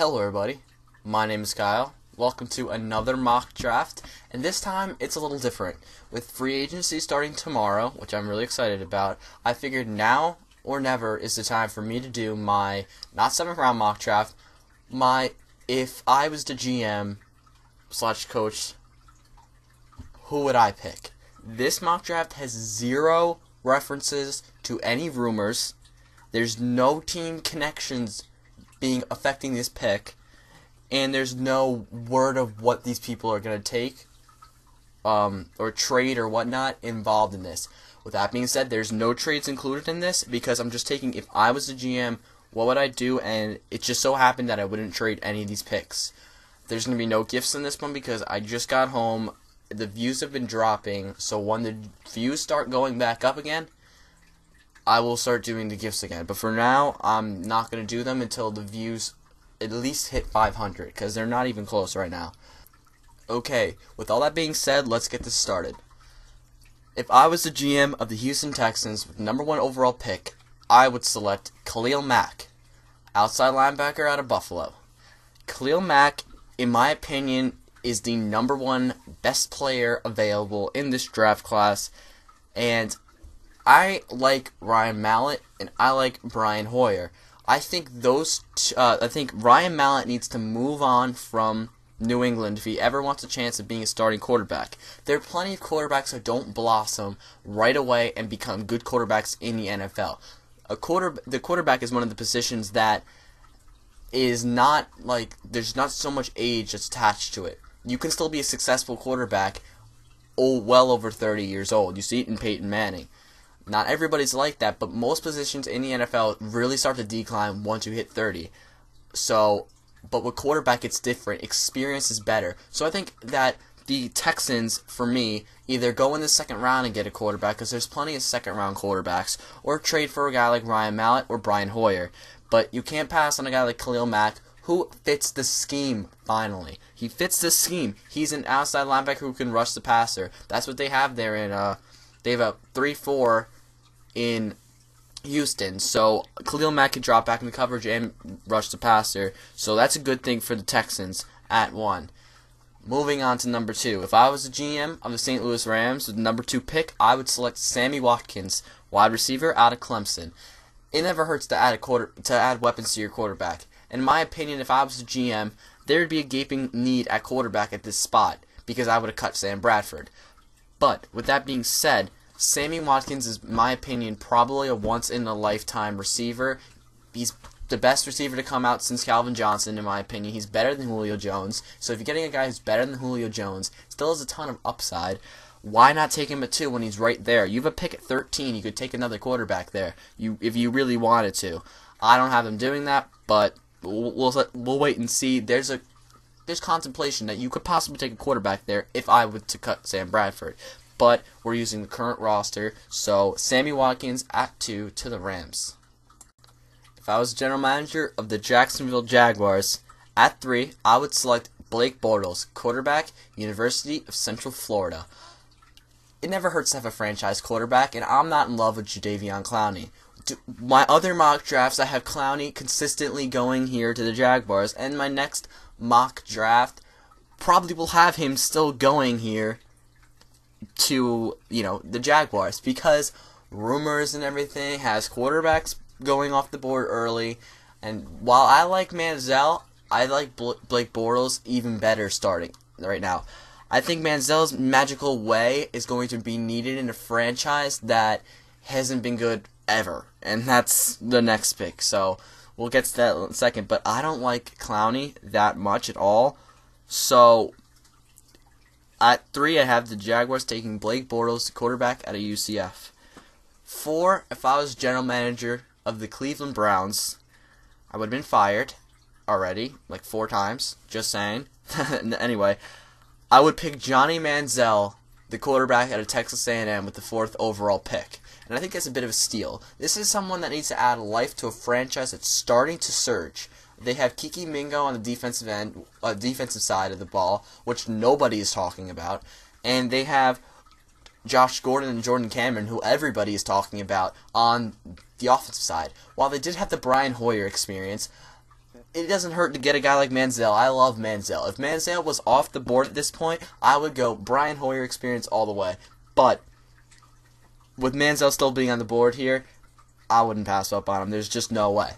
Hello everybody, my name is Kyle. Welcome to another mock draft, and this time it's a little different. With free agency starting tomorrow, which I'm really excited about, I figured now or never is the time for me to do my, not 7th round mock draft, my if I was the GM / coach, who would I pick? This mock draft has zero references to any rumors. There's no team connections affecting this pick, and there's no word of what these people are going to take or trade or whatnot involved in this. With that being said, there's no trades included in this because I'm just taking, if I was the GM, what would I do, and it just so happened that I wouldn't trade any of these picks. There's going to be no gifts in this one because I just got home. The views have been dropping, so when the views start going back up again, I will start doing the gifts again. But for now, I'm not going to do them until the views at least hit 500, because they're not even close right now. Okay, with all that being said, let's get this started. If I was the GM of the Houston Texans with #1 overall pick, I would select Khalil Mack, outside linebacker out of Buffalo. Khalil Mack, in my opinion, is the #1 best player available in this draft class, and I like Ryan Mallett and I like Brian Hoyer. I think Ryan Mallett needs to move on from New England if he ever wants a chance of being a starting quarterback. There are plenty of quarterbacks that don't blossom right away and become good quarterbacks in the NFL. The quarterback is one of the positions that is not like, there's not so much age that's attached to it. You can still be a successful quarterback well over 30 years old. You see it in Peyton Manning. Not everybody's like that, but most positions in the NFL really start to decline once you hit 30. But with quarterback, it's different. Experience is better. So I think that the Texans, for me, either go in the 2nd round and get a quarterback, because there's plenty of 2nd round quarterbacks, or trade for a guy like Ryan Mallett or Brian Hoyer. But you can't pass on a guy like Khalil Mack, who fits the scheme, finally. He fits the scheme. He's an outside linebacker who can rush the passer. That's what they have there in, they have a 3-4 in Houston. So Khalil Mack can drop back in the coverage and rush the passer. So that's a good thing for the Texans at 1. Moving on to #2. If I was the GM of the St. Louis Rams with the #2 pick, I would select Sammy Watkins, wide receiver out of Clemson. It never hurts to add weapons to your quarterback. In my opinion, if I was the GM, there would be a gaping need at quarterback at this spot because I would have cut Sam Bradford. But with that being said, Sammy Watkins is, in my opinion, probably a once-in-a-lifetime receiver. He's the best receiver to come out since Calvin Johnson, in my opinion. He's better than Julio Jones. So if you're getting a guy who's better than Julio Jones, still has a ton of upside, why not take him at 2 when he's right there? You have a pick at 13. You could take another quarterback there if you really wanted to. I don't have them doing that, but we'll wait and see. There's contemplation that you could possibly take a quarterback there if I were to cut Sam Bradford. But we're using the current roster, so Sammy Watkins at 2 to the Rams. If I was general manager of the Jacksonville Jaguars, at 3, I would select Blake Bortles, quarterback, University of Central Florida. It never hurts to have a franchise quarterback, and I'm not in love with Jadeveon Clowney. My other mock drafts, I have Clowney consistently going here to the Jaguars, and my next mock draft probably will have him still going here to, the Jaguars, because rumors and everything has quarterbacks going off the board early. And while I like Manziel, I like Blake Bortles even better starting right now. I think Manziel's magical way is going to be needed in a franchise that hasn't been good ever, and that's the next pick. So we'll get to that in a second, but I don't like Clowney that much at all. So at 3, I have the Jaguars taking Blake Bortles, the quarterback out of UCF. 4, if I was general manager of the Cleveland Browns, I would have been fired already, like 4 times, just saying. Anyway, I would pick Johnny Manziel, the quarterback out of Texas A&M, with the 4th overall pick. And I think that's a bit of a steal. This is someone that needs to add life to a franchise that's starting to surge. They have Kiki Mingo on the defensive side of the ball, which nobody is talking about. And they have Josh Gordon and Jordan Cameron, who everybody is talking about on the offensive side. While they did have the Brian Hoyer experience, it doesn't hurt to get a guy like Manziel. I love Manziel. If Manziel was off the board at this point, I would go Brian Hoyer experience all the way. But with Manziel still being on the board here, I wouldn't pass up on him. There's just no way.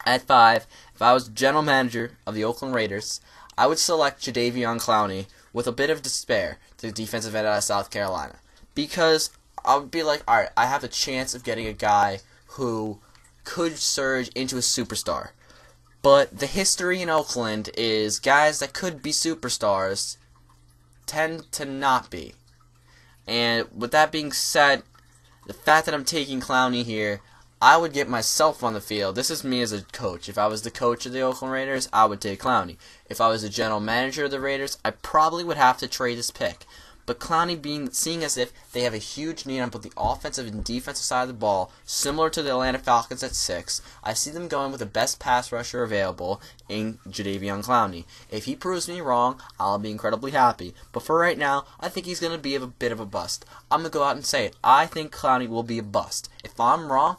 At 5, if I was general manager of the Oakland Raiders, I would select Jadeveon Clowney with a bit of despair to the defensive end out of South Carolina. Because I would be like, alright, I have a chance of getting a guy who could surge into a superstar. But the history in Oakland is guys that could be superstars tend to not be. And with that being said, the fact that I'm taking Clowney here, I would get myself on the field. This is me as a coach. If I was the coach of the Oakland Raiders, I would take Clowney. If I was the general manager of the Raiders, I probably would have to trade this pick. But Clowney seeing as if they have a huge need on both the offensive and defensive side of the ball, similar to the Atlanta Falcons at 6, I see them going with the best pass rusher available in Jadeveon Clowney. If he proves me wrong, I'll be incredibly happy. But for right now, I think he's going to be a bit of a bust. I'm going to go out and say it. I think Clowney will be a bust. If I'm wrong,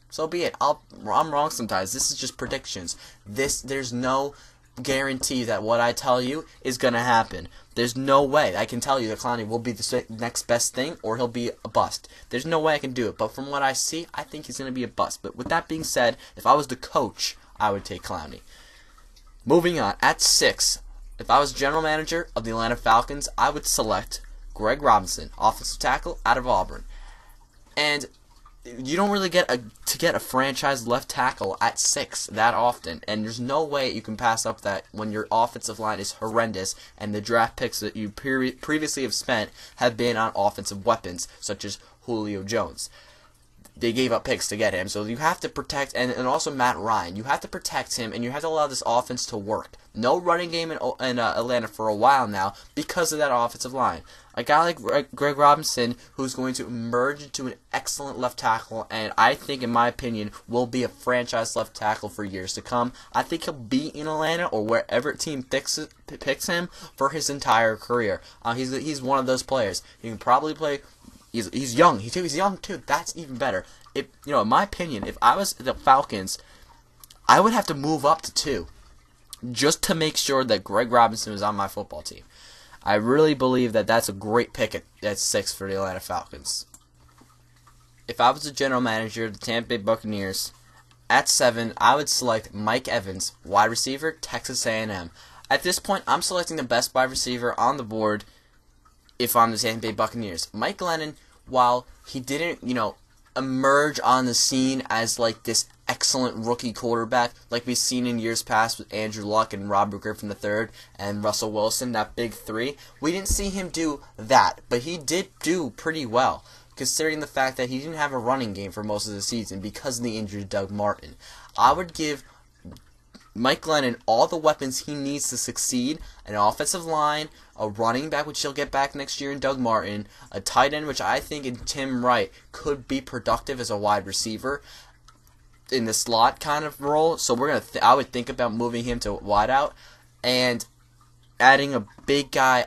so be it. I'm wrong sometimes. This is just predictions. There's no guarantee that what I tell you is going to happen. There's no way I can tell you that Clowney will be the next best thing or he'll be a bust. There's no way I can do it. But from what I see, I think he's going to be a bust. But with that being said, if I was the coach, I would take Clowney. Moving on, at 6, if I was general manager of the Atlanta Falcons, I would select Greg Robinson, offensive tackle out of Auburn. And you don't really get a franchise left tackle at 6 that often, and there's no way you can pass up that when your offensive line is horrendous and the draft picks that you previously have spent have been on offensive weapons such as Julio Jones. They gave up picks to get him, so you have to protect, and also Matt Ryan. You have to protect him, and you have to allow this offense to work. No running game in Atlanta for a while now because of that offensive line. A guy like Greg Robinson, who's going to emerge into an excellent left tackle, and I think, in my opinion, will be a franchise left tackle for years to come. I think he'll be in Atlanta or wherever team picks him for his entire career. He's one of those players. He can probably play. He's young. He's young too. That's even better. In my opinion, if I was the Falcons, I would have to move up to 2, just to make sure that Greg Robinson was on my football team. I really believe that that's a great pick at 6 for the Atlanta Falcons. If I was the general manager of the Tampa Bay Buccaneers, at 7, I would select Mike Evans, wide receiver, Texas A&M. At this point, I'm selecting the best wide receiver on the board if I'm the Tampa Bay Buccaneers. Mike Glennon, while he didn't, emerge on the scene as like this excellent rookie quarterback like we've seen in years past with Andrew Luck and Robert Griffin III and Russell Wilson, that big 3, we didn't see him do that, but he did do pretty well, considering the fact that he didn't have a running game for most of the season because of the injury to Doug Martin. I would give Mike Glennon all the weapons he needs to succeed: an offensive line, a running back, which he'll get back next year in Doug Martin, a tight end, which I think in Tim Wright could be productive as a wide receiver in the slot kind of role. So I would think about moving him to wideout and adding a big guy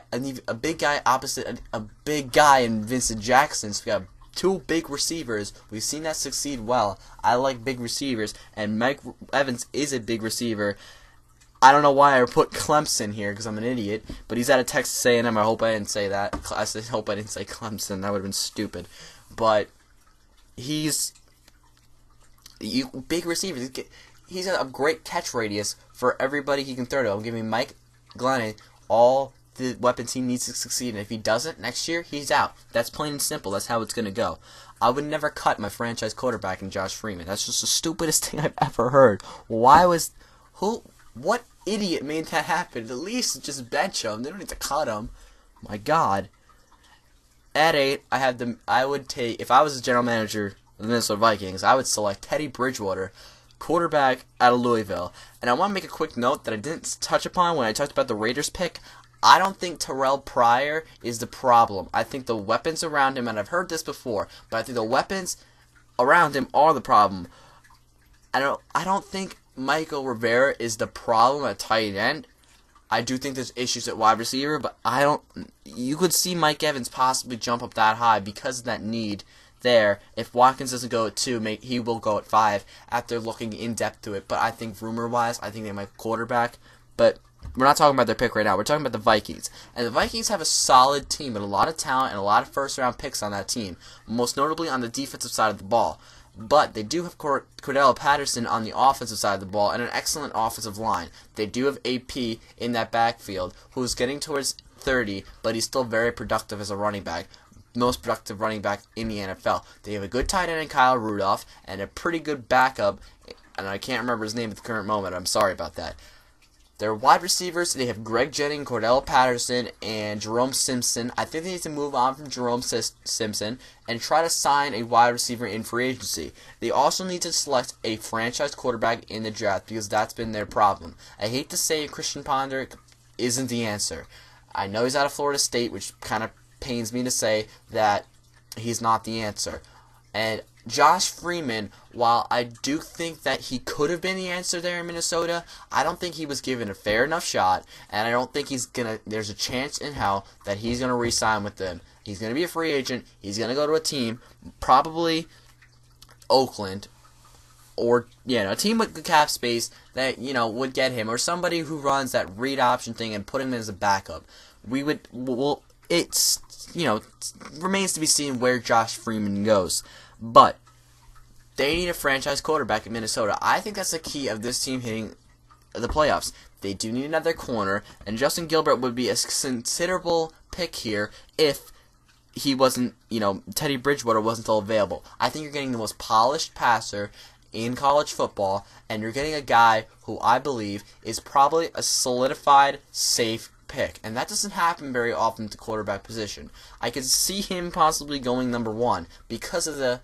opposite a big guy in Vincent Jackson. So we got 2 big receivers. We've seen that succeed well. I like big receivers, and Mike Evans is a big receiver. I don't know why I put Clemson here because I'm an idiot, but he's out of Texas A&M. I hope I didn't say that. I hope I didn't say Clemson. That would have been stupid. But he's big receivers. He's got a great catch radius for everybody he can throw to. I'm giving Mike Glennon all the weapons he needs to succeed, and if he doesn't, next year, he's out. That's plain and simple. That's how it's going to go. I would never cut my franchise quarterback in Josh Freeman. That's just the stupidest thing I've ever heard. What idiot made that happen? At least just bench him. They don't need to cut him. My God. At 8, I would take, if I was the general manager of the Minnesota Vikings, I would select Teddy Bridgewater, quarterback out of Louisville. And I want to make a quick note that I didn't touch upon when I talked about the Raiders pick. I don't think Terrell Pryor is the problem. I think the weapons around him, and I've heard this before, but I think the weapons around him are the problem. I don't think Michael Rivera is the problem at tight end. I do think there's issues at wide receiver, but you could see Mike Evans possibly jump up that high because of that need there. If Watkins doesn't go at 2, he will go at 5 after looking in depth to it. But I think rumor-wise, I think they might quarterback. But we're not talking about their pick right now. We're talking about the Vikings. And the Vikings have a solid team with a lot of talent and a lot of first-round picks on that team, most notably on the defensive side of the ball. But they do have Cordell Patterson on the offensive side of the ball and an excellent offensive line. They do have AP in that backfield, who's getting towards 30, but he's still very productive as a running back. Most productive running back in the NFL. They have a good tight end in Kyle Rudolph and a pretty good backup, and I can't remember his name at the current moment. I'm sorry about that. Their wide receivers, they have Greg Jennings, Cordell Patterson, and Jerome Simpson. I think they need to move on from Jerome Simpson and try to sign a wide receiver in free agency. They also need to select a franchise quarterback in the draft because that's been their problem. I hate to say Christian Ponder isn't the answer. I know he's out of Florida State, which kind of pains me to say that he's not the answer. And Josh Freeman, while I do think that he could have been the answer there in Minnesota, I don't think he was given a fair enough shot, and I don't think there's a chance in hell that he's gonna re-sign with them. He's gonna be a free agent. He's gonna go to a team, probably Oakland, or a team with the cap space that would get him, or somebody who runs that read option thing and put him in as a backup. It's remains to be seen where Josh Freeman goes. But they need a franchise quarterback in Minnesota. I think that's the key of this team hitting the playoffs. They do need another corner, and Justin Gilbert would be a considerable pick here if he wasn't, Teddy Bridgewater wasn't still available. I think you're getting the most polished passer in college football, and you're getting a guy who I believe is probably a solidified, safe pick, and that doesn't happen very often at the quarterback position. I could see him possibly going number 1 because of the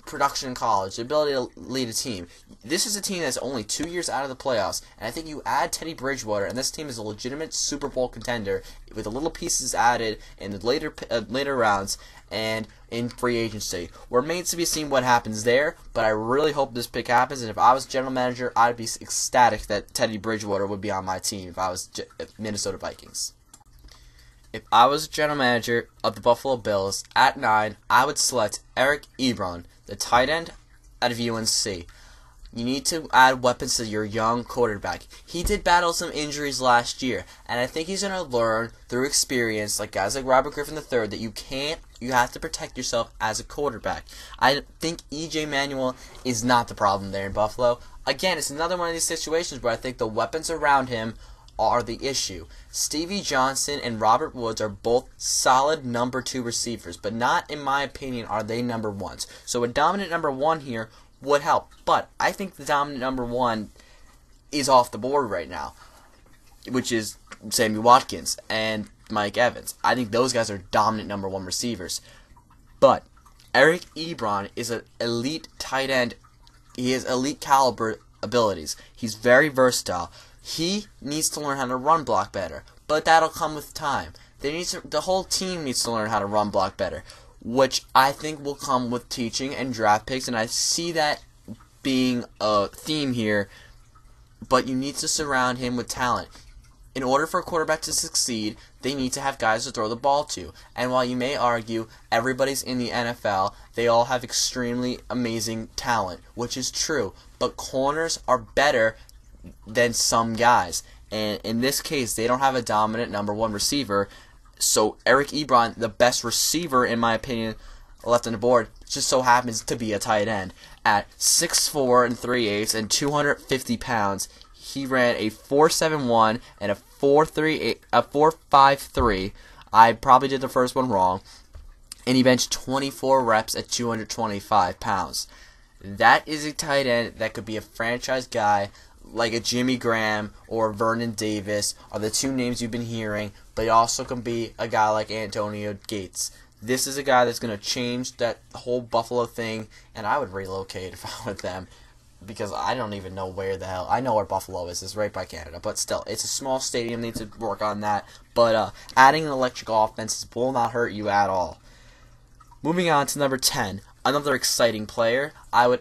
production in college, the ability to lead a team. This is a team that's only 2 years out of the playoffs, and I think you add Teddy Bridgewater, and this team is a legitimate Super Bowl contender with the little pieces added in the later rounds and in free agency. We're made to be seen what happens there, but I really hope this pick happens, and if I was general manager, I'd be ecstatic that Teddy Bridgewater would be on my team if I was Minnesota Vikings. If I was general manager of the Buffalo Bills, at 9, I would select Eric Ebron, the tight end out of UNC. You need to add weapons to your young quarterback. He did battle some injuries last year, and I think he's going to learn through experience, like guys like Robert Griffin III, that you have to protect yourself as a quarterback. I think E.J. Manuel is not the problem there in Buffalo. Again, it's another one of these situations where I think the weapons around him are the issue. Stevie Johnson and Robert Woods are both solid number 2 receivers, but not, in my opinion, are they number 1s. So a dominant number 1 here would help, but I think the dominant number 1 is off the board right now, which is Sammy Watkins and Mike Evans. I think those guys are dominant number 1 receivers. But Eric Ebron is an elite tight end. He has elite caliber abilities. He's very versatile. He needs to learn how to run block better, but that'll come with time. The whole team needs to learn how to run block better, which I think will come with teaching and draft picks, and I see that being a theme here, but you need to surround him with talent. In order for a quarterback to succeed, they need to have guys to throw the ball to. And while you may argue everybody's in the NFL, they all have extremely amazing talent, which is true, but corners are better than some guys. And in this case, they don't have a dominant number 1 receiver. So Eric Ebron, the best receiver in my opinion, left on the board, just so happens to be a tight end. At 6'4" and 3/8 and 250 pounds, he ran a 4.71 and a 4.53. I probably did the first one wrong. And he benched 24 reps at 225 pounds. That is a tight end that could be a franchise guy like a Jimmy Graham or Vernon Davis are the 2 names you've been hearing, but he also can be a guy like Antonio Gates. This is a guy that's going to change that whole Buffalo thing, and I would relocate if I were them, because I don't even know where the hell. I know where Buffalo is. It's right by Canada, but still, it's a small stadium. Needs to work on that. But adding an electric offense will not hurt you at all. Moving on to number 10. Another exciting player.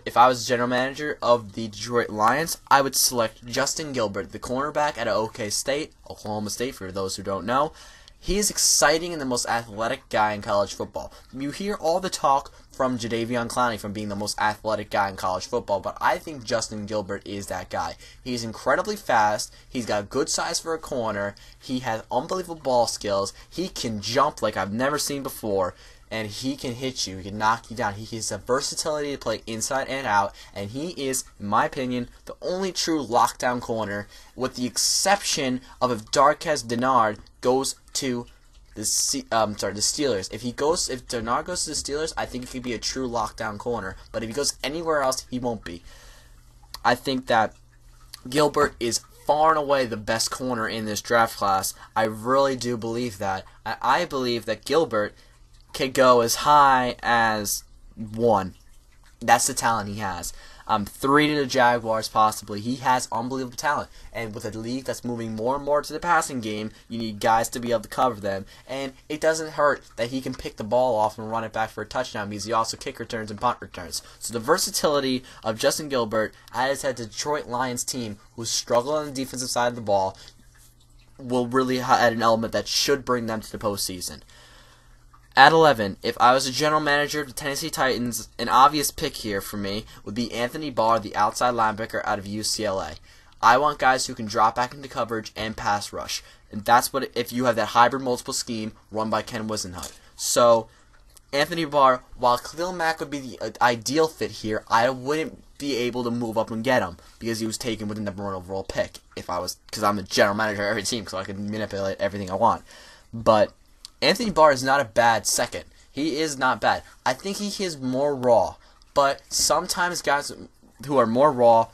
If I was general manager of the Detroit Lions, I would select Justin Gilbert, the cornerback at Oklahoma State, for those who don't know. He is exciting and the most athletic guy in college football. You hear all the talk from Jadeveon Clowney from being the most athletic guy in college football, but I think Justin Gilbert is that guy. He's incredibly fast. He's got good size for a corner. He has unbelievable ball skills. He can jump like I've never seen before. And he can hit you. He can knock you down. He has the versatility to play inside and out. And he is, in my opinion, the only true lockdown corner, with the exception of if Darqueze Dennard goes to the Steelers. If Dennard goes to the Steelers, I think he could be a true lockdown corner. But if he goes anywhere else, he won't be. I think that Gilbert is far and away the best corner in this draft class. I really do believe that. I believe that Gilbert could go as high as 1. That's the talent he has. 3 to the Jaguars, possibly. He has unbelievable talent. And with a league that's moving more and more to the passing game, you need guys to be able to cover them. And it doesn't hurt that he can pick the ball off and run it back for a touchdown, because he also kick returns and punt returns. So the versatility of Justin Gilbert, as a Detroit Lions team who's struggling on the defensive side of the ball, will really add an element that should bring them to the postseason. At 11, if I was a general manager of the Tennessee Titans, an obvious pick here for me would be Anthony Barr, the outside linebacker out of UCLA. I want guys who can drop back into coverage and pass rush. And that's what, if you have that hybrid multiple scheme run by Ken Whisenhunt. So, Anthony Barr, while Khalil Mack would be the ideal fit here, I wouldn't be able to move up and get him because he was taken with the number 1 overall pick. Because I'm the general manager of every team, so I can manipulate everything I want. But Anthony Barr is not a bad second. He is not bad. I think he is more raw. But sometimes guys who are more raw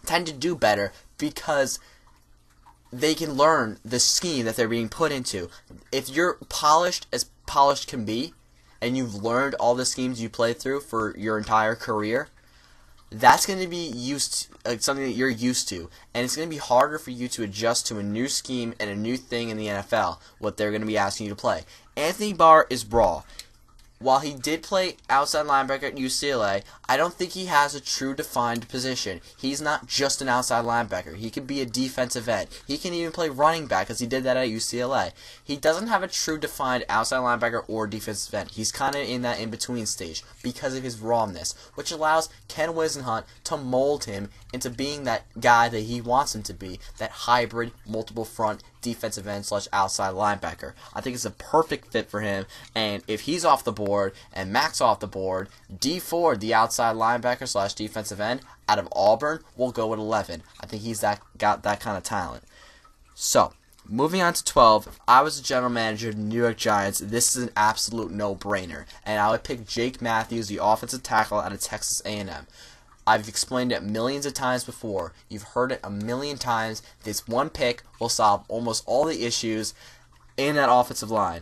tend to do better because they can learn the scheme that they're being put into. If you're polished as polished can be, and you've learned all the schemes you play through for your entire career, that's going to be something that you're used to, and it's going to be harder for you to adjust to a new scheme and a new thing in the NFL, what they're going to be asking you to play. Anthony Barr is raw. While he did play outside linebacker at UCLA, I don't think he has a true defined position. He's not just an outside linebacker. He could be a defensive end. He can even play running back, because he did that at UCLA. He doesn't have a true defined outside linebacker or defensive end. He's kind of in that in-between stage because of his rawness, which allows Ken Whisenhunt to mold him into being that guy that he wants him to be, that hybrid, multiple front defensive end / outside linebacker. I think it's a perfect fit for him, and if he's off the board and Mack's off the board, D Ford, the outside linebacker / defensive end out of Auburn, will go at 11. I think he's got that kind of talent. So, moving on to 12, if I was a general manager of the New York Giants, this is an absolute no-brainer, and I would pick Jake Matthews, the offensive tackle out of Texas A&M. I've explained it millions of times before. You've heard it a million times. This one pick will solve almost all the issues in that offensive line.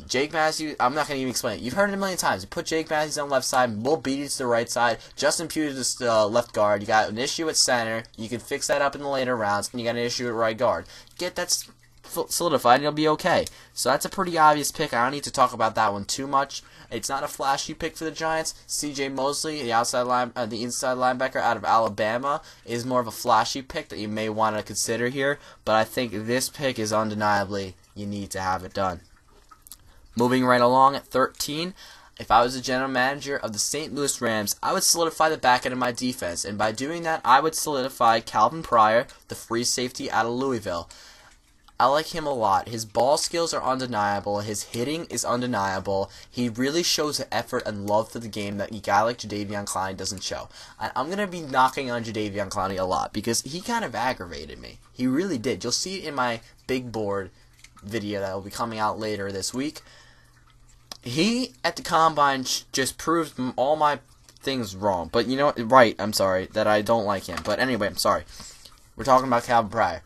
Jake Matthews, I'm not going to even explain it. You've heard it a million times. You put Jake Matthews on the left side, Will Beatty to the right side, Justin Pugh to the left guard. You got an issue at center. You can fix that up in the later rounds, and you got an issue at right guard. Get that solidified, and you'll be okay. So that's a pretty obvious pick. I don't need to talk about that one too much. It's not a flashy pick for the Giants. C.J. Mosley, the inside linebacker out of Alabama, is more of a flashy pick that you may want to consider here. But I think this pick is undeniably, you need to have it done. Moving right along at 13, if I was a general manager of the St. Louis Rams, I would solidify the back end of my defense. And by doing that, I would solidify Calvin Pryor, the free safety out of Louisville. I like him a lot. His ball skills are undeniable. His hitting is undeniable. He really shows the effort and love for the game that a guy like Jadeveon Clowney doesn't show. And I'm going to be knocking on Jadeveon Clowney a lot because he kind of aggravated me. He really did. You'll see it in my big board video that will be coming out later this week. He, at the Combine, just proved all my things wrong. But you know what? Right, I'm sorry, that I don't like him. But anyway, I'm sorry. We're talking about Calvin Pryor.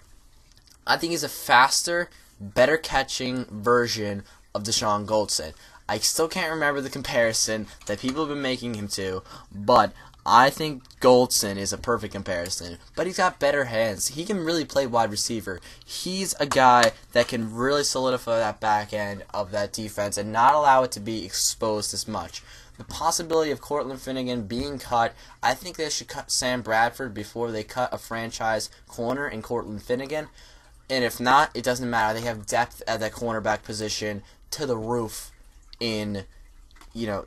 I think he's a faster, better catching version of Deshaun Goldson. I still can't remember the comparison that people have been making him to, but I think Goldson is a perfect comparison. But he's got better hands. He can really play wide receiver. He's a guy that can really solidify that back end of that defense and not allow it to be exposed as much. The possibility of Cortland Finnegan being cut, I think they should cut Sam Bradford before they cut a franchise corner in Cortland Finnegan. And if not, it doesn't matter. They have depth at that cornerback position to the roof in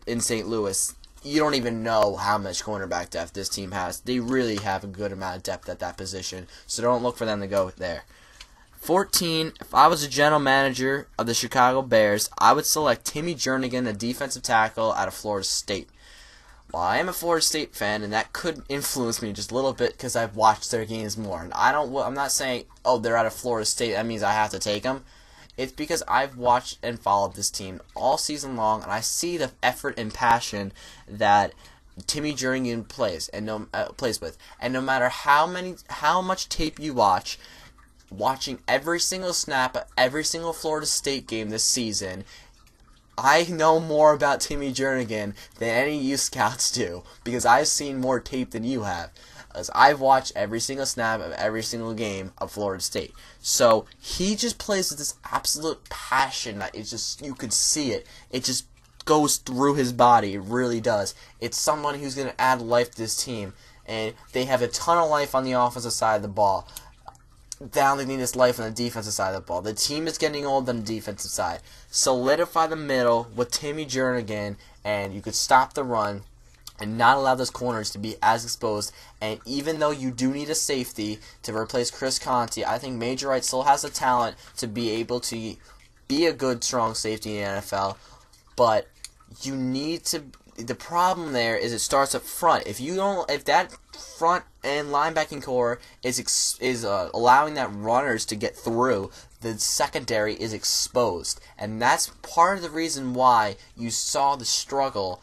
in St. Louis, you don't even know how much cornerback depth this team has. They really have a good amount of depth at that position, so don't look for them to go there. 14, if I was a general manager of the Chicago Bears, I would select Timmy Jernigan, a defensive tackle out of Florida State. Well, I am a Florida State fan, and that could influence me just a little bit because I've watched their games more. And I'm not saying, oh, they're out of Florida State, that means I have to take them. It's because I've watched and followed this team all season long, and I see the effort and passion that Timmy Jernigan plays with. And no matter how much tape you watch, watching every single snap of every single Florida State game this season, I know more about Timmy Jernigan than any of you scouts do, because I've seen more tape than you have. As I've watched every single snap of every single game of Florida State. So he just plays with this absolute passion that it's just, you could see it. It just goes through his body. It really does. It's someone who's going to add life to this team. And they have a ton of life on the offensive side of the ball. Now they need this life on the defensive side of the ball. The team is getting old on the defensive side. Solidify the middle with Timmy Jernigan, and you could stop the run and not allow those corners to be as exposed. And even though you do need a safety to replace Chris Conte, I think Major Wright still has the talent to be able to be a good, strong safety in the NFL. But you need to. The problem there is it starts up front. If that front and linebacking core is allowing that runners to get through, the secondary is exposed, and that's part of the reason why you saw the struggle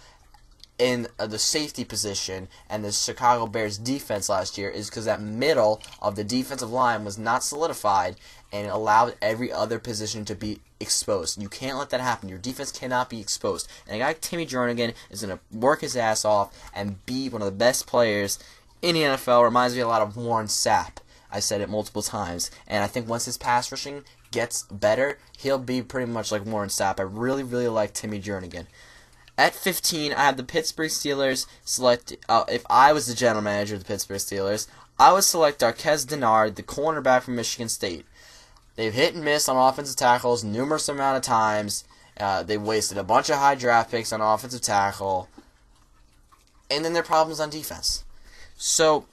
in the safety position and the Chicago Bears defense last year, is because that middle of the defensive line was not solidified and allowed every other position to be exposed. You can't let that happen. Your defense cannot be exposed. And a guy like Timmy Jernigan is going to work his ass off and be one of the best players in the NFL. Reminds me a lot of Warren Sapp. I said it multiple times. And I think once his pass rushing gets better, he'll be pretty much like Warren Sapp. I really, really like Timmy Jernigan. At 15, I have the Pittsburgh Steelers select. If I was the general manager of the Pittsburgh Steelers, I would select Darqueze Dennard, the cornerback from Michigan State. They've hit and missed on offensive tackles numerous amount of times. They've wasted a bunch of high draft picks on offensive tackle. And then their problems on defense. So,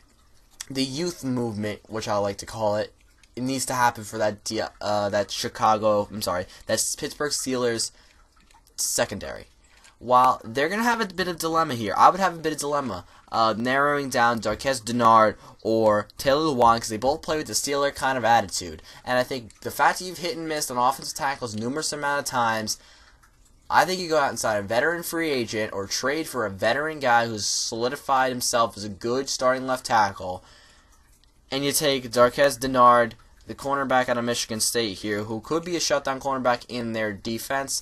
the youth movement, which I like to call it, it needs to happen for that Pittsburgh Steelers secondary. While they're going to have a bit of dilemma here, I would have a bit of dilemma narrowing down Darqueze Dennard or Taylor Lewan, because they both play with the Steeler kind of attitude. And I think the fact that you've hit and missed on offensive tackles numerous amount of times, I think you go out and sign a veteran free agent or trade for a veteran guy who's solidified himself as a good starting left tackle, and you take Darqueze Dennard, the cornerback out of Michigan State here, who could be a shutdown cornerback in their defense,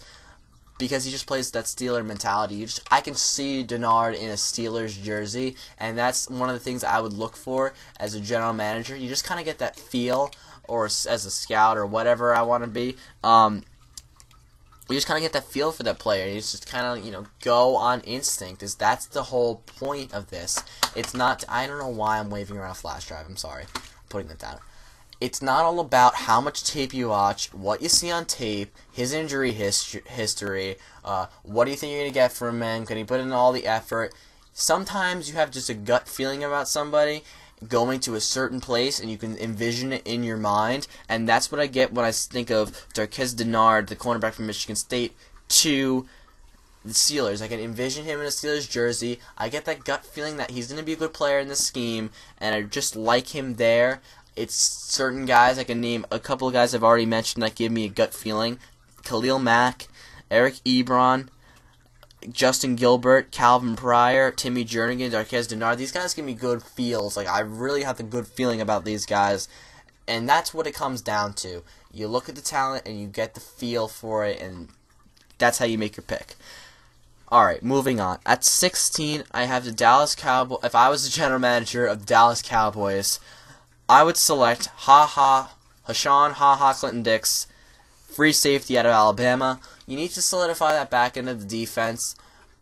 because he just plays that Steeler mentality. I can see Dennard in a Steelers jersey, and that's one of the things I would look for as a general manager. You just kind of get that feel, or as a scout, or whatever I want to be. You just kind of get that feel for that player. You just kind of, go on instinct. That's the whole point of this. It's not. I don't know why I'm waving around a flash drive. I'm sorry. I'm putting that down. It's not all about how much tape you watch, what you see on tape, his injury history, what do you think you're going to get from him, can he put in all the effort. Sometimes you have just a gut feeling about somebody going to a certain place, and you can envision it in your mind, and that's what I get when I think of Darqueze Dennard, the cornerback from Michigan State, to the Steelers. I can envision him in a Steelers jersey. I get that gut feeling that he's going to be a good player in this scheme, and I just like him there. It's certain guys. I can name a couple of guys I've already mentioned that give me a gut feeling. Khalil Mack, Eric Ebron, Justin Gilbert, Calvin Pryor, Timmy Jernigan, Darqueze Dennard. These guys give me good feels. Like, I really have the good feeling about these guys. And that's what it comes down to. You look at the talent and you get the feel for it, and that's how you make your pick. Alright, moving on. At 16, I have the Dallas Cowboys. If I was the general manager of the Dallas Cowboys, I would select Hashawn Clinton-Dix, free safety out of Alabama. You need to solidify that back end of the defense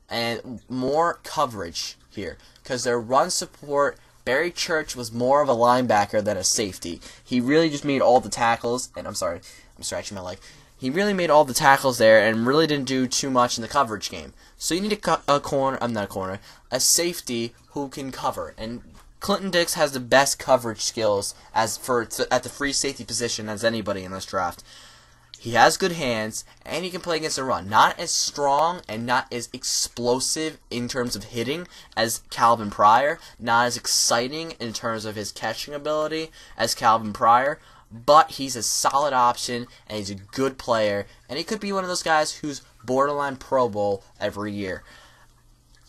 and more coverage here, because their run support, Barry Church was more of a linebacker than a safety. He really just made all the tackles, and I'm sorry, I'm stretching my leg. he really made all the tackles there and really didn't do too much in the coverage game. So you need a safety who can cover. And Clinton Dix has the best coverage skills at the free safety position as anybody in this draft. He has good hands, and he can play against the run. Not as strong and not as explosive in terms of hitting as Calvin Pryor. Not as exciting in terms of his catching ability as Calvin Pryor. But he's a solid option, and he's a good player. And he could be one of those guys who's borderline Pro Bowl every year.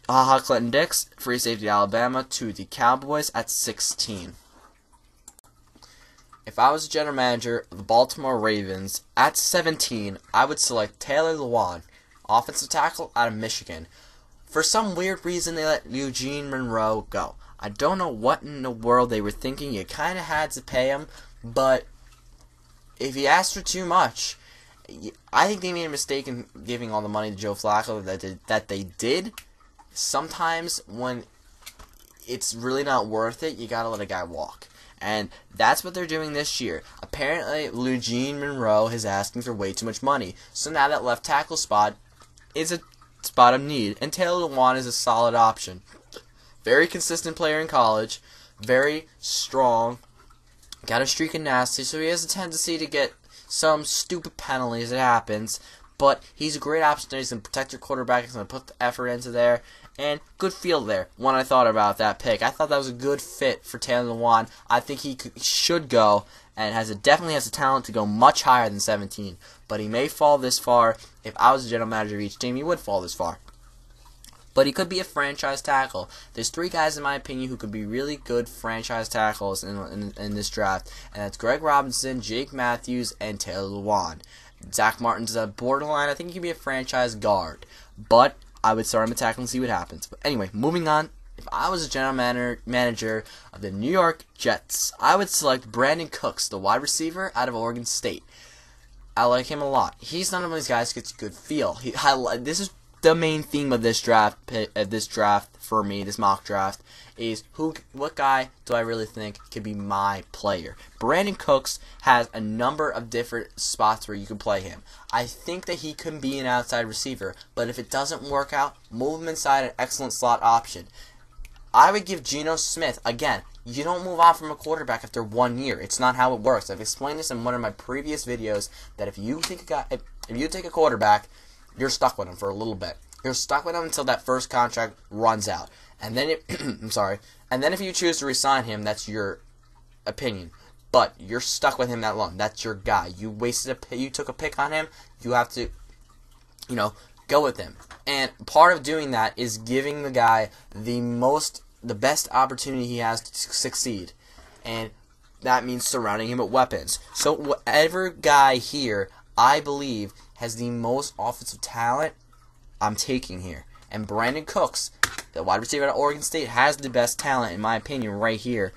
Clinton Dix, free safety Alabama, to the Cowboys at 16. If I was a general manager of the Baltimore Ravens, at 17, I would select Taylor Lewan, offensive tackle out of Michigan. For some weird reason, they let Eugene Monroe go. I don't know what in the world they were thinking. You kind of had to pay him, but if you asked for too much, I think they made a mistake in giving all the money to Joe Flacco that they did. Sometimes when it's really not worth it, you gotta let a guy walk. And that's what they're doing this year. Apparently, Eugene Monroe is asking for way too much money. So now that left tackle spot is a spot of need. And Taylor Lewan is a solid option. Very consistent player in college. Very strong. Got a streak of nasty, so he has a tendency to get some stupid penalties. It happens. But he's a great option. He's going to protect your quarterback. He's going to put the effort into there. And good field there when I thought about that pick. I thought that was a good fit for Taylor Lewan. I think he should go and definitely has the talent to go much higher than 17. But he may fall this far. If I was a general manager of each team, he would fall this far. But he could be a franchise tackle. There's 3 guys, in my opinion, who could be really good franchise tackles in this draft. And that's Greg Robinson, Jake Matthews, and Taylor Lewan. Zach Martin's a borderline. I think he could be a franchise guard. But I would start him at tackle and see what happens. But anyway, moving on. If I was a general manager of the New York Jets, I would select Brandon Cooks, the wide receiver out of Oregon State. I like him a lot. He's one of these guys who gets a good feel. This is the main theme of this draft. For me, this mock draft, is what guy do I really think could be my player? Brandon Cooks has a number of different spots where you can play him. I think that he can be an outside receiver, but if it doesn't work out, move him inside an excellent slot option. I would give Geno Smith, again, you don't move on from a quarterback after 1 year. It's not how it works. I've explained this in one of my previous videos, that if you take a quarterback, you're stuck with him for a little bit. You're stuck with him until that first contract runs out. And then And then if you choose to resign him, that's your opinion. But you're stuck with him that long. That's your guy. You took a pick on him. You have to, go with him. And part of doing that is giving the guy the best opportunity he has to succeed. And that means surrounding him with weapons. So whatever guy here I believe has the most offensive talent, I'm taking here. And Brandon Cooks, the wide receiver at Oregon State, has the best talent, in my opinion, right here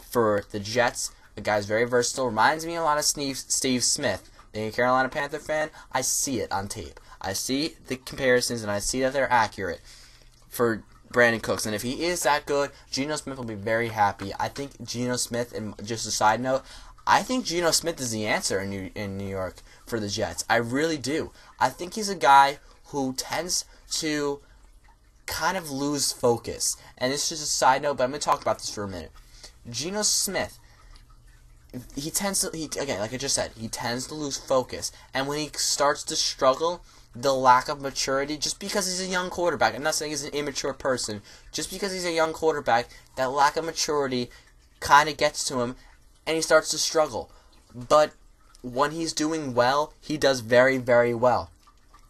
for the Jets. The guy's very versatile. Reminds me a lot of Steve Smith. Being a Carolina Panther fan, I see it on tape. I see the comparisons, and I see that they're accurate for Brandon Cooks. And if he is that good, Geno Smith will be very happy. I think Geno Smith, and just a side note, I think Geno Smith is the answer in New York for the Jets. I really do. I think he's a guy who tends to kind of lose focus. And this is just a side note, but I'm going to talk about this for a minute. Geno Smith, again, like I just said, he tends to lose focus. And when he starts to struggle, the lack of maturity, just because he's a young quarterback, I'm not saying he's an immature person, just because he's a young quarterback, that lack of maturity kind of gets to him, and he starts to struggle. But when he's doing well, he does very, very well.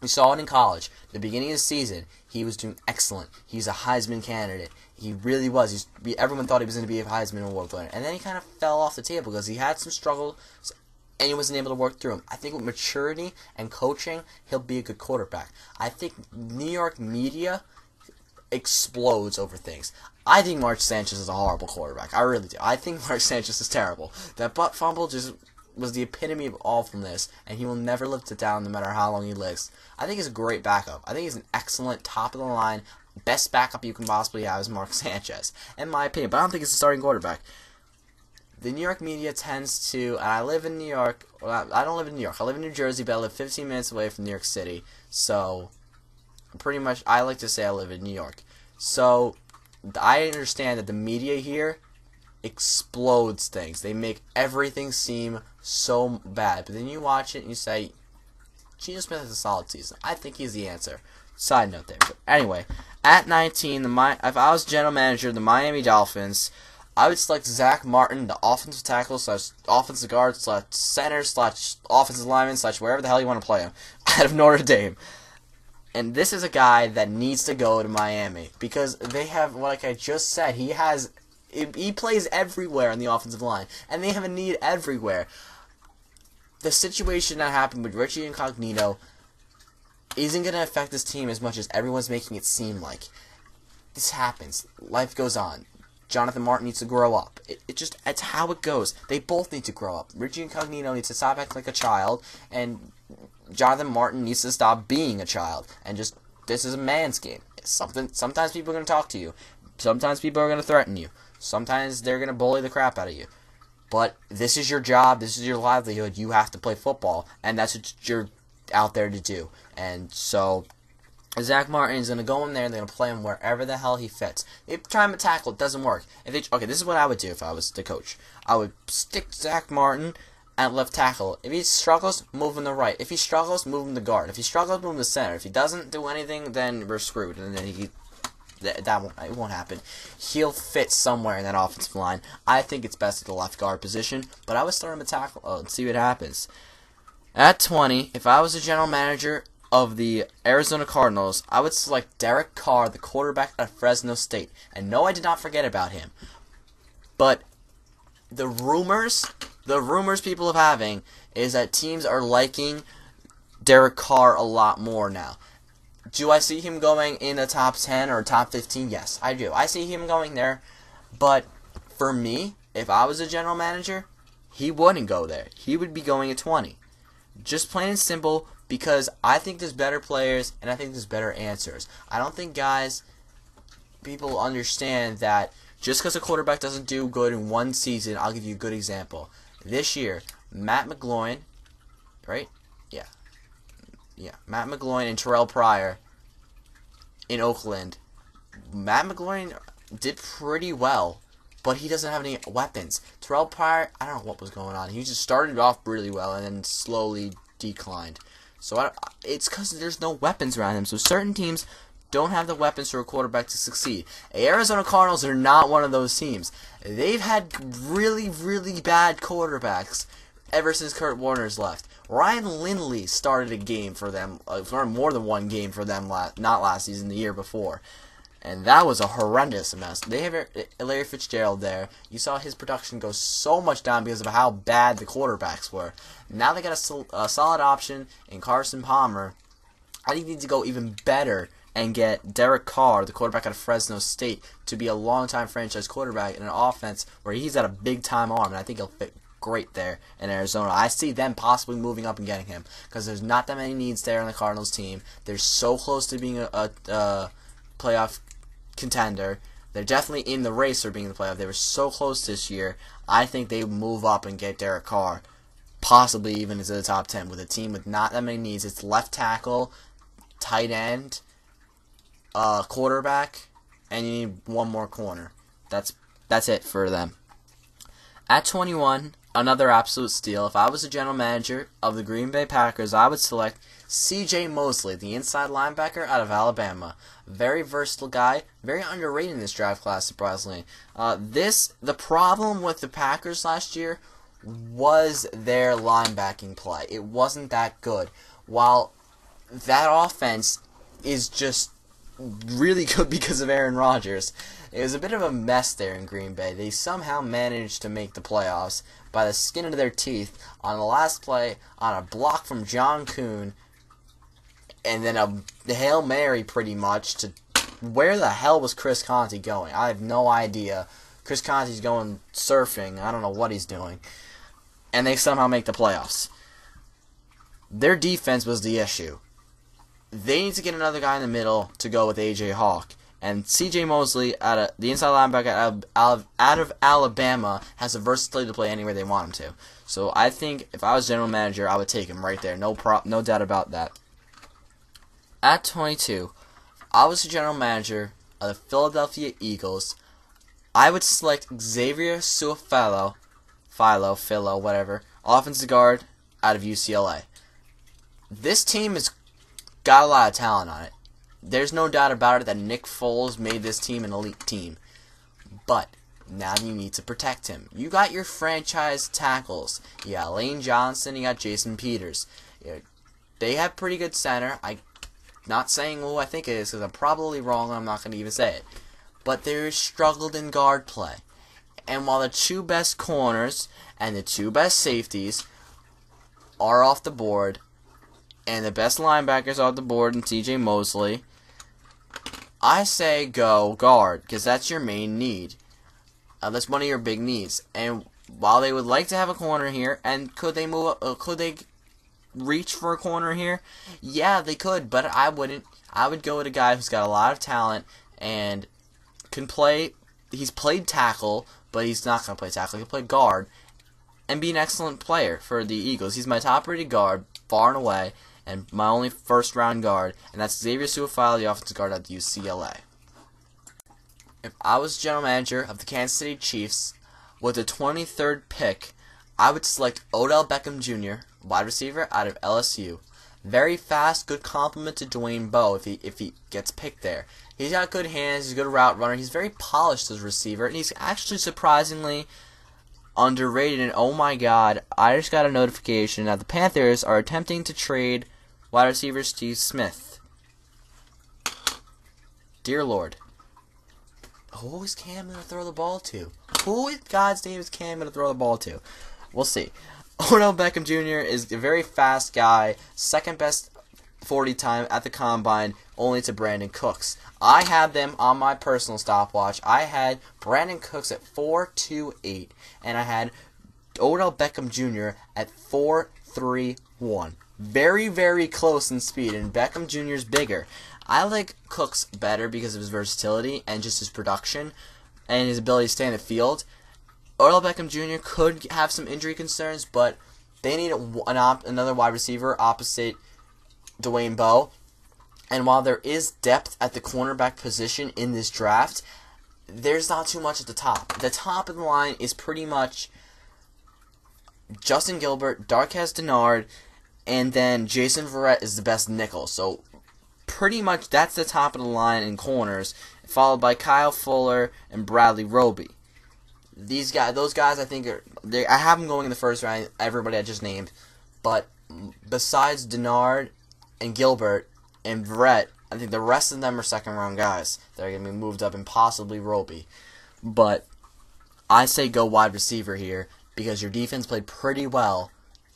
We saw it in college. The beginning of the season, he was doing excellent. He's a Heisman candidate. He really was. Everyone thought he was going to be a Heisman Award winner. And then he kind of fell off the table because he had some struggles and he wasn't able to work through them. I think with maturity and coaching, he'll be a good quarterback. I think New York media explodes over things. I think Mark Sanchez is a horrible quarterback. I really do. I think Mark Sanchez is terrible. That butt fumble just was the epitome of awfulness, and he will never live it down no matter how long he lives. I think he's a great backup. I think he's an excellent top-of-the-line, best backup you can possibly have is Mark Sanchez, in my opinion. But I don't think he's a starting quarterback. the New York media tends to, and I live in New York, well, I don't live in New York, I live in New Jersey, but I live 15 minutes away from New York City, so pretty much I like to say I live in New York. So I understand that the media here explodes things. They make everything seem so bad, but then you watch it and you say, Geno Smith has a solid season. I think he's the answer. Side note there. But anyway, at 19, if I was general manager of the Miami Dolphins, I would select Zach Martin, the offensive tackle / offensive guard / center / offensive lineman / wherever the hell you want to play him, out of Notre Dame. And this is a guy that needs to go to Miami because they have, like I just said, he plays everywhere on the offensive line, and they have a need everywhere. The situation that happened with Richie Incognito isn't going to affect this team as much as everyone's making it seem like. This happens. Life goes on. Jonathan Martin needs to grow up. It's how it goes. They both need to grow up. Richie Incognito needs to stop acting like a child, and Jonathan Martin needs to stop being a child. And this is a man's game. Sometimes people are going to talk to you. Sometimes people are going to threaten you. Sometimes they're going to bully the crap out of you. But this is your job, this is your livelihood, you have to play football, and that's what you're out there to do. And so, Zach Martin is going to go in there, and they're going to play him wherever the hell he fits. If try him to tackle, it doesn't work. Okay, this is what I would do if I was the coach. I would stick Zach Martin at left tackle. If he struggles, move him to right. If he struggles, move him to guard. If he struggles, move him to center. If he doesn't do anything, then we're screwed, and then it won't happen. He'll fit somewhere in that offensive line. I think it's best at the left guard position, but I would start him at tackle and see what happens. At 20, if I was the general manager of the Arizona Cardinals, I would select Derek Carr, the quarterback at Fresno State. And no, I did not forget about him. But the rumors people have having is that teams are liking Derek Carr a lot more now. Do I see him going in the top 10 or top 15? Yes, I do. I see him going there. But for me, if I was a general manager, he wouldn't go there. He would be going at 20. Just plain and simple, because I think there's better players and I think there's better answers. I don't think people understand that just because a quarterback doesn't do good in one season, I'll give you a good example. This year, Matt McGloin, right? Yeah, Matt McGloin and Terrell Pryor in Oakland. Matt McGloin did pretty well, but he doesn't have any weapons. Terrell Pryor, I don't know what was going on. He just started off really well and then slowly declined. So it's because there's no weapons around him. So certain teams don't have the weapons for a quarterback to succeed. The Arizona Cardinals are not one of those teams. They've had really, really bad quarterbacks ever since Kurt Warner's left. Ryan Lindley started a game for them, more than one game for them, not last season, the year before. And that was a horrendous mess. They have Larry Fitzgerald there. You saw his production go so much down because of how bad the quarterbacks were. Now they got a solid option in Carson Palmer. I think they need to go even better and get Derek Carr, the quarterback out of Fresno State, to be a long-time franchise quarterback in an offense where he's got a big-time arm, and I think he'll fit great there in Arizona. I see them possibly moving up and getting him because there's not that many needs there on the Cardinals team. They're so close to being a playoff contender. They're definitely in the race for being in the playoff. They were so close this year. I think they move up and get Derek Carr, possibly even into the top 10 with a team with not that many needs. It's left tackle, tight end, quarterback, and you need one more corner. That's it for them. At 21, another absolute steal. If I was the general manager of the Green Bay Packers, I would select C.J. Mosley, the inside linebacker out of Alabama. Very versatile guy, very underrated in this draft class, surprisingly. The problem with the Packers last year was their linebacking play. It wasn't that good. While that offense is just really good because of Aaron Rodgers, it was a bit of a mess there in Green Bay. They somehow managed to make the playoffs by the skin of their teeth on the last play on a block from John Kuhn, and then a Hail Mary pretty much to where the hell was Chris Conte going? I have no idea. Chris Conte's going surfing. I don't know what he's doing. And they somehow make the playoffs. Their defense was the issue. They need to get another guy in the middle to go with A.J. Hawk. And C.J. Mosley, the inside linebacker out of Alabama, has the versatility to play anywhere they want him to. So I think if I was general manager, I would take him right there. No doubt about that. At 22, I was the general manager of the Philadelphia Eagles. I would select Xavier Su'a-Filo, whatever, offensive guard out of UCLA. This team has got a lot of talent on it. There's no doubt about it that Nick Foles made this team an elite team. But now you need to protect him. You got your franchise tackles. You got Lane Johnson, you got Jason Peters. They have pretty good center. I'm not saying who I think it is because I'm probably wrong and I'm not going to even say it. But they're struggled in guard play. And while the two best corners and the two best safeties are off the board, and the best linebackers off the board and C.J. Mosley, I say go guard, because that's your main need. That's one of your big needs. And while they would like to have a corner here, and could they reach for a corner here? Yeah, they could, but I wouldn't. I would go with a guy who's got a lot of talent and can play. He's played tackle, but he's not going to play tackle. He can play guard and be an excellent player for the Eagles. He's my top-rated guard, far and away, and my only first-round guard, and that's Xavier Su'a-Filo, the offensive guard at UCLA. If I was general manager of the Kansas City Chiefs, with the 23rd pick, I would select Odell Beckham Jr., wide receiver out of LSU. Very fast, good compliment to Dwayne Bowe if he gets picked there. He's got good hands, he's a good route runner, he's very polished as a receiver, and he's actually surprisingly underrated. And oh my god, I just got a notification that the Panthers are attempting to trade wide receiver Steve Smith. Dear Lord. Who is Cam going to throw the ball to? Who in God's name is Cam going to throw the ball to? We'll see. Odell Beckham Jr. is a very fast guy, second best 40 time at the combine, only to Brandon Cooks. I had them on my personal stopwatch. I had Brandon Cooks at 4.28, and I had Odell Beckham Jr. at 4.31. Very, very close in speed, and Beckham Jr. is bigger. I like Cooks better because of his versatility and just his production and his ability to stay in the field. Odell Beckham Jr. could have some injury concerns, but they need another wide receiver opposite Dwayne Bowe. And while there is depth at the cornerback position in this draft, there's not too much at the top. The top of the line is pretty much Justin Gilbert, Darqueze Dennard, and then Jason Verrett is the best nickel. So pretty much that's the top of the line in corners, followed by Kyle Fuller and Bradley Roby. Those guys, I think I have them going in the first round. Everybody I just named, but besides Dennard and Gilbert and Verrett, I think the rest of them are second round guys. They're gonna be moved up, and possibly Roby. But I say go wide receiver here because your defense played pretty well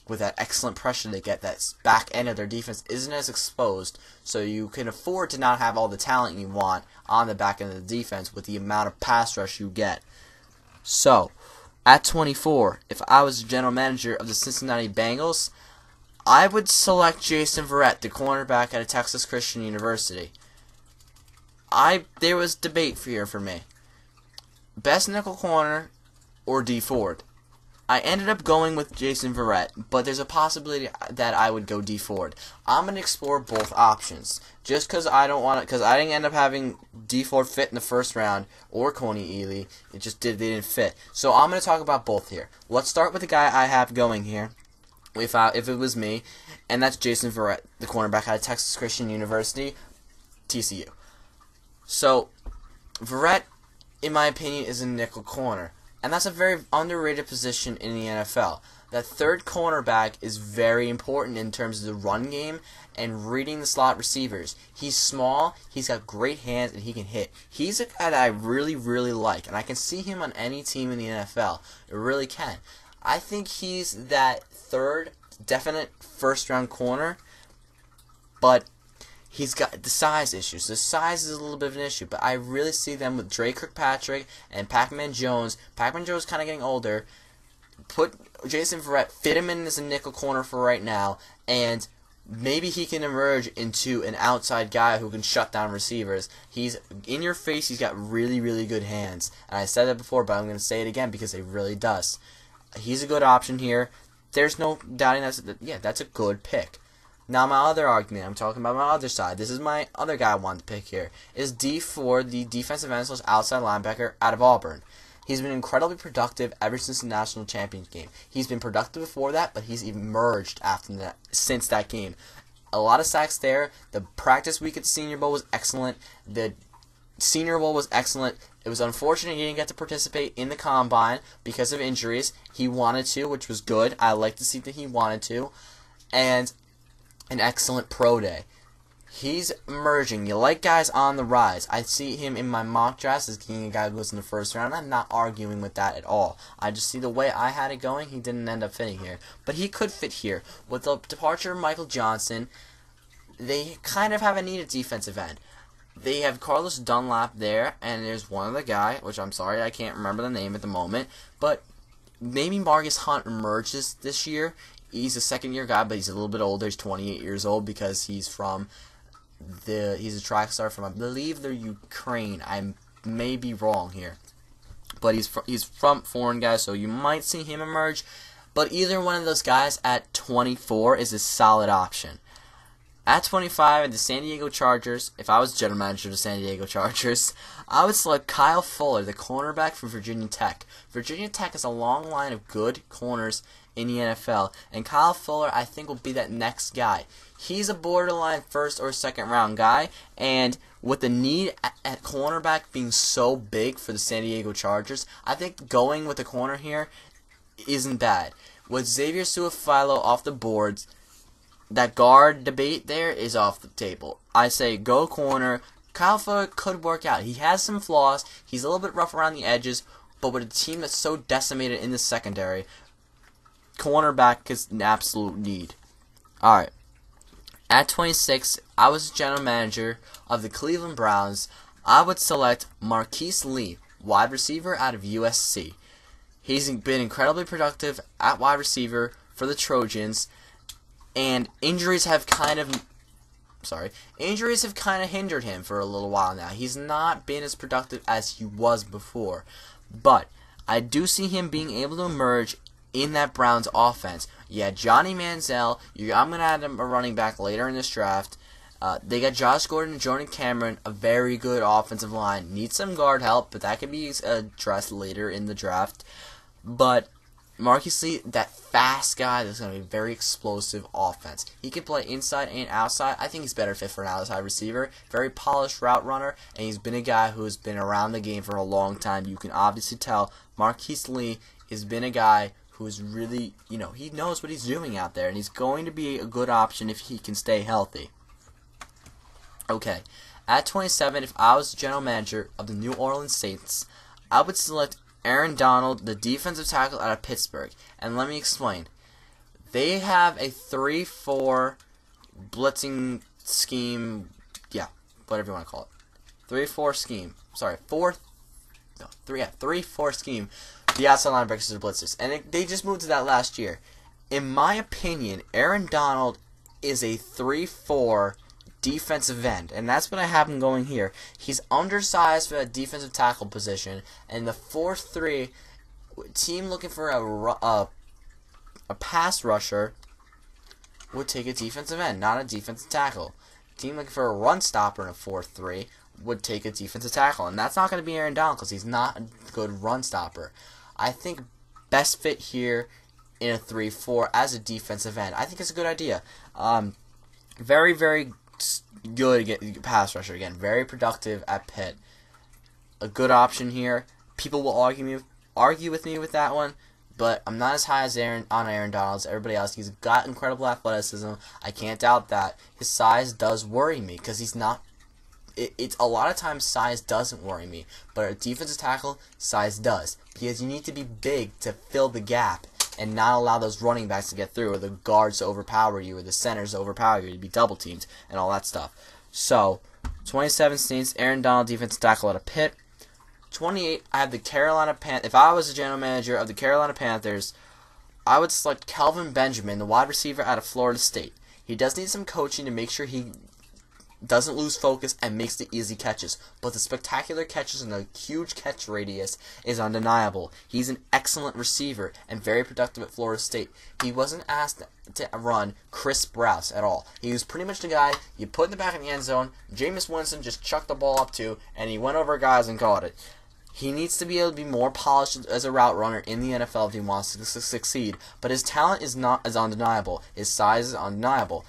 with that excellent pressure they get. That back end of their defense isn't as exposed, so you can afford to not have all the talent you want on the back end of the defense with the amount of pass rush you get. So, at 24, if I was the general manager of the Cincinnati Bengals, I would select Jason Verrett, the cornerback out of Texas Christian University. There was debate here for me. Best nickel corner or D Ford. I ended up going with Jason Verrett, but there's a possibility that I would go D Ford. I'm going to explore both options. Just because I didn't end up having D Ford fit in the first round, or Coney Ely. They didn't fit. So I'm going to talk about both here. Let's start with the guy I have going here, if it was me, and that's Jason Verrett, the cornerback out of Texas Christian University, TCU. So, Verrett, in my opinion, is a nickel corner. And that's a very underrated position in the NFL. That third cornerback is very important in terms of the run game and reading the slot receivers. He's small, he's got great hands, and he can hit. He's a guy that I really, really like, and I can see him on any team in the NFL. I really can. I think he's that third, definite first-round corner, but he's got the size issues. The size is a little bit of an issue, but I really see them with Dre Kirkpatrick and Pac-Man Jones. Pac-Man Jones is kind of getting older. Put Jason Verrett, fit him in as a nickel corner for right now, and maybe he can emerge into an outside guy who can shut down receivers. He's in your face. He's got really, really good hands. And I said that before, but I'm going to say it again because it really does. He's a good option here. There's no doubting that's a good pick. Now my other argument, I'm talking about my other side. This is my other guy I wanted to pick here. Is D4, the defensive end / outside linebacker out of Auburn. He's been incredibly productive ever since the national championship game. He's been productive before that, but he's emerged since that game. A lot of sacks there. The practice week at the Senior Bowl was excellent. The Senior Bowl was excellent. It was unfortunate he didn't get to participate in the Combine because of injuries. He wanted to, which was good. I like to see that he wanted to. And an excellent pro day. He's emerging. You like guys on the rise. I see him in my mock drafts as being a guy who goes in the first round. I'm not arguing with that at all. I just see the way I had it going, he didn't end up fitting here. But he could fit here. With the departure of Michael Johnson, they kind of have a need at defensive end. They have Carlos Dunlap there, and there's one other guy, which I'm sorry I can't remember the name at the moment, but maybe Marcus Hunt emerges this year. He's a second-year guy, but he's a little bit older. He's 28 years old because he's a track star from, I believe, the Ukraine. I may be wrong here, but he's from foreign guys, so you might see him emerge. But either one of those guys at 24 is a solid option. At 25, at the San Diego Chargers, if I was general manager of the San Diego Chargers, I would select Kyle Fuller, the cornerback from Virginia Tech. Virginia Tech has a long line of good corners in the NFL, and Kyle Fuller, I think, will be that next guy. He's a borderline first or second round guy, and with the need at cornerback being so big for the San Diego Chargers, I think going with the corner here isn't bad. With Xavier Su'a-Filo off the boards, that guard debate there is off the table. I say go corner. Kyle Fuller could work out. He has some flaws. He's a little bit rough around the edges, but with a team that's so decimated in the secondary, cornerback is an absolute need. Alright. At 26, I was general manager of the Cleveland Browns. I would select Marquise Lee, wide receiver out of USC. He's been incredibly productive at wide receiver for the Trojans, and injuries have kind of hindered him for a little while now. He's not been as productive as he was before, but I do see him being able to emerge in that Browns offense. Yeah, Johnny Manziel. I'm going to add him a running back later in this draft. They got Josh Gordon and Jordan Cameron, a very good offensive line. Needs some guard help, but that can be addressed later in the draft. But Marquise Lee, that fast guy that's going to be very explosive offense. He can play inside and outside. I think he's better fit for an outside receiver. Very polished route runner, and he's been a guy who's been around the game for a long time. You can obviously tell Marquise Lee has been a guy who's really, he knows what he's doing out there, and he's going to be a good option if he can stay healthy. Okay, at 27, if I was general manager of the New Orleans Saints, I would select Aaron Donald, the defensive tackle out of Pittsburgh. And let me explain. They have a 3-4 blitzing scheme, whatever you want to call it. 3-4 scheme. Sorry, 3-4 scheme. The outside linebackers are blitzers. And they just moved to that last year. In my opinion, Aaron Donald is a 3-4 defensive end, and that's what I have him going here. He's undersized for that defensive tackle position, and the 4-3 team looking for a pass rusher would take a defensive end, not a defensive tackle. Team looking for a run stopper in a 4-3 would take a defensive tackle, and that's not going to be Aaron Donald because he's not a good run stopper. I think best fit here in a 3-4 as a defensive end. I think it's a good idea. Very, very good pass rusher again. Very productive at Pitt. A good option here. People will argue with me with that one, but I'm not as high as Aaron Donald as everybody else. He's got incredible athleticism. I can't doubt that. His size does worry me because he's not. It's a lot of times size doesn't worry me, but a defensive tackle, size does, because you need to be big to fill the gap and not allow those running backs to get through, or the guards to overpower you, or the centers to overpower you, to be double teamed, and all that stuff. So, 27 Saints, Aaron Donald, defensive tackle out of Pitt. 28, I have the Carolina Panthers. If I was the general manager of the Carolina Panthers, I would select Kelvin Benjamin, the wide receiver out of Florida State. He does need some coaching to make sure he doesn't lose focus and makes the easy catches, but the spectacular catches and the huge catch radius is undeniable. He's an excellent receiver and very productive at Florida State. He wasn't asked to run Chris Rouse at all. He was pretty much the guy you put in the back of the end zone, Jameis Winston just chucked the ball up to, and he went over guys and caught it. He needs to be able to be more polished as a route runner in the NFL if he wants to succeed, but his talent is not as undeniable. His size is undeniable.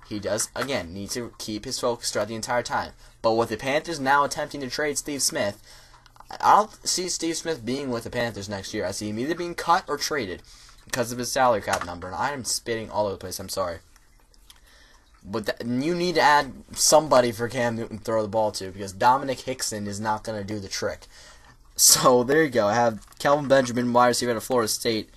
He does, again, need to keep his focus throughout the entire time. But with the Panthers now attempting to trade Steve Smith, I don't see Steve Smith being with the Panthers next year. I see him either being cut or traded because of his salary cap number. And I am spitting all over the place. I'm sorry. But you need to add somebody for Cam Newton to throw the ball to, because Dominic Hickson is not going to do the trick. So there you go. I have Kelvin Benjamin, wide receiver out of Florida State.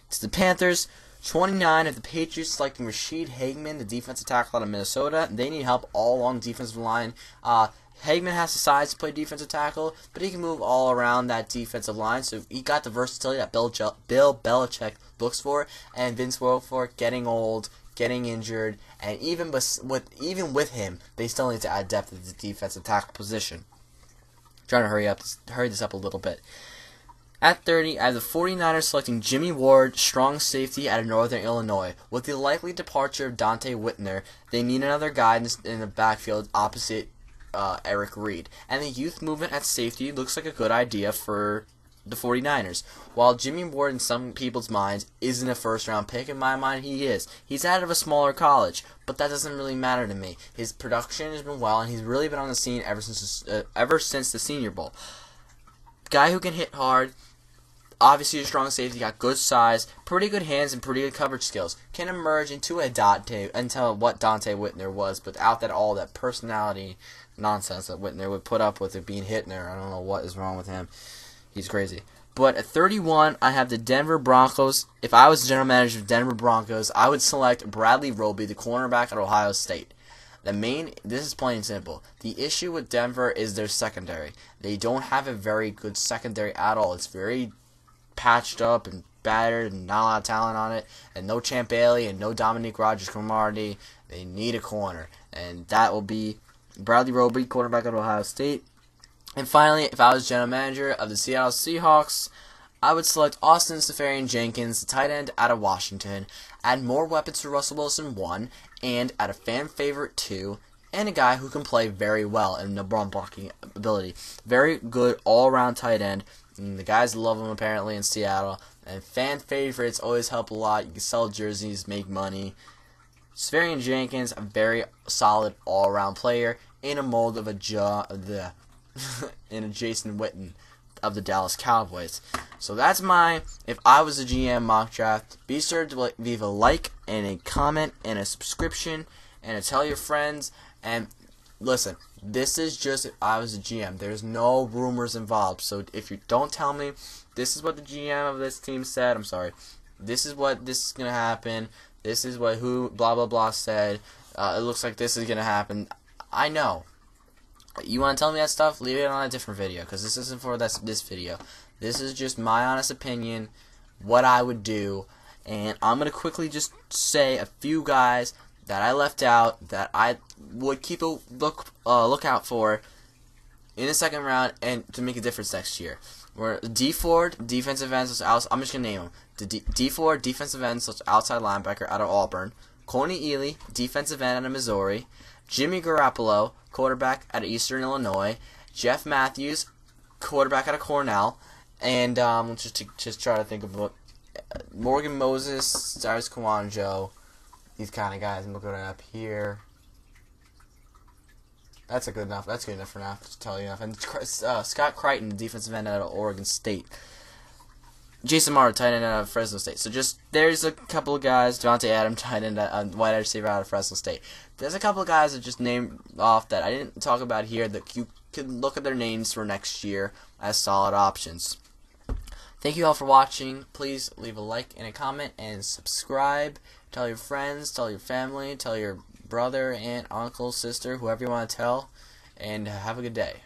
It's the Panthers. 29 of the Patriots selecting Rashid Hageman, the defensive tackle out of Minnesota. They need help all along the defensive line. Hageman has the size to play defensive tackle, but he can move all around that defensive line. So he got the versatility that Bill Belichick looks for, and Vince Wilfork getting old, getting injured, and even with him, they still need to add depth at the defensive tackle position. Trying to hurry this up a little bit. At 30, I have the 49ers selecting Jimmy Ward, strong safety out of Northern Illinois. With the likely departure of Dante Whitner, they need another guy in the backfield opposite Eric Reed. And the youth movement at safety looks like a good idea for the 49ers. While Jimmy Ward in some people's minds isn't a first-round pick, in my mind he is. He's out of a smaller college, but that doesn't really matter to me. His production has been well, and he's really been on the scene ever since the Senior Bowl. Guy who can hit hard. Obviously a strong safety, got good size, pretty good hands, and pretty good coverage skills. Can emerge into what Dante Whitner was, without all that personality nonsense that Whitner would put up with it being Hitler. I don't know what is wrong with him. He's crazy. But at 31, I have the Denver Broncos. If I was the general manager of Denver Broncos, I would select Bradley Roby, the cornerback at Ohio State. This is plain and simple. The issue with Denver is their secondary. They don't have a very good secondary at all. It's very patched up and battered and not a lot of talent on it, and no Champ Bailey and no Dominique Rodgers-Cromartie. They need a corner, and that will be Bradley Roby, quarterback at Ohio State. And finally, if I was general manager of the Seattle Seahawks, I would select Austin Seferian-Jenkins, the tight end out of Washington, add more weapons for Russell Wilson, 1, and add a fan favorite, 2, and a guy who can play very well in the run blocking ability. Very good all-around tight end. And the guys love him apparently in Seattle. And fan favorites always help a lot. You can sell jerseys, make money. Seferian-Jenkins, a very solid all-around player in a mold of in a Jason Witten of the Dallas Cowboys. So that's my if I was a GM mock draft. Be sure to leave a like and a comment and a subscription and to tell your friends. And listen, this is just if I was a GM. There's no rumors involved. So if you don't tell me, this is what the GM of this team said. I'm sorry. This is going to happen. This is what blah blah blah said. It looks like this is going to happen. I know. You want to tell me that stuff? Leave it on a different video, because this isn't for this video. This is just my honest opinion, what I would do, and I'm going to quickly just say a few guys that I left out that I would keep a lookout for in the second round and to make a difference next year. Where D Ford, defensive end, I'm just going to name them. D Ford, defensive end, outside linebacker out of Auburn. Coney Ely, defensive end out of Missouri. Jimmy Garoppolo, quarterback out of Eastern Illinois. Jeff Matthews, quarterback out of Cornell. And just try to think of what Morgan Moses, Cyrus Kouandjio, these kind of guys. I'm looking it up here. That's good enough for now. To tell you enough. And Scott Crichton, defensive end out of Oregon State. Jason Martin, tight end out of Fresno State. So there's a couple of guys. Devontae Adams, tight end, wide receiver out of Fresno State. There's a couple of guys that just named off that I didn't talk about here that you can look at their names for next year as solid options. Thank you all for watching. Please leave a like and a comment and subscribe. Tell your friends, tell your family, tell your brother, aunt, uncle, sister, whoever you want to tell. And have a good day.